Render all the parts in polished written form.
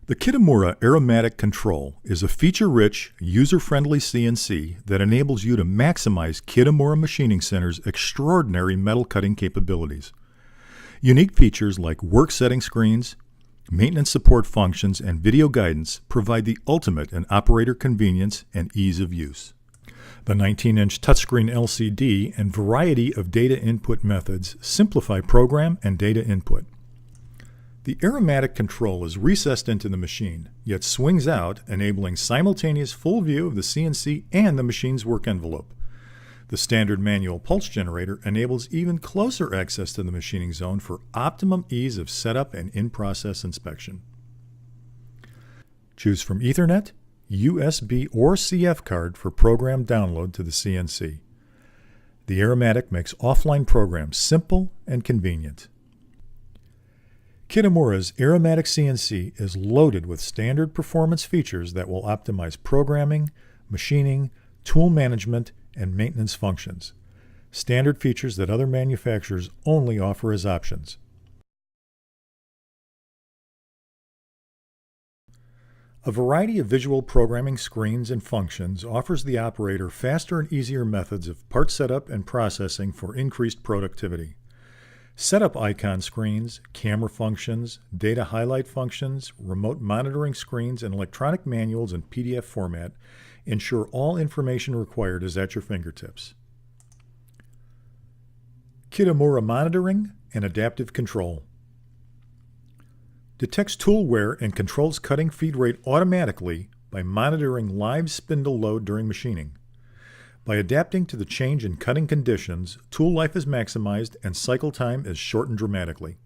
The Kitamura Arumatik Control is a feature-rich, user-friendly CNC that enables you to maximize Kitamura Machining Center's extraordinary metal cutting capabilities. Unique features like work setting screens, maintenance support functions, and video guidance provide the ultimate in operator convenience and ease of use. The 19-inch touchscreen LCD and variety of data input methods simplify program and data input. The Arumatik Control is recessed into the machine, yet swings out, enabling simultaneous full view of the CNC and the machine's work envelope. The standard manual pulse generator enables even closer access to the machining zone for optimum ease of setup and in-process inspection. Choose from Ethernet, USB, or CF card for program download to the CNC. The Arumatik makes offline programs simple and convenient. Kitamura's Arumatik CNC is loaded with standard performance features that will optimize programming, machining, tool management, and maintenance functions. Standard features that other manufacturers only offer as options. A variety of visual programming screens and functions offers the operator faster and easier methods of part setup and processing for increased productivity. Setup icon screens, camera functions, data highlight functions, remote monitoring screens, and electronic manuals in PDF format ensure all information required is at your fingertips. Kitamura monitoring and adaptive control. Detects tool wear and controls cutting feed rate automatically by monitoring live spindle load during machining. By adapting to the change in cutting conditions, tool life is maximized and cycle time is shortened dramatically.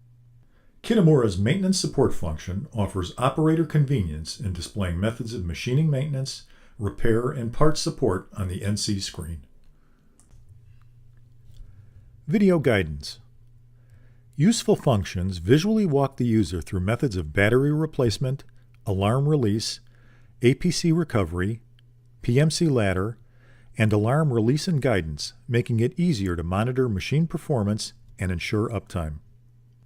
Kitamura's maintenance support function offers operator convenience in displaying methods of machining maintenance, repair, and parts support on the NC screen. Video guidance. Useful functions visually walk the user through methods of battery replacement, alarm release, APC recovery, PMC ladder, and alarm release and guidance, making it easier to monitor machine performance and ensure uptime.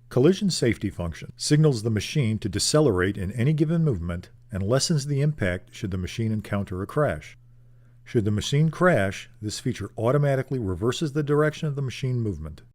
Collision safety function signals the machine to decelerate in any given movement and lessens the impact should the machine encounter a crash. Should the machine crash, this feature automatically reverses the direction of the machine movement.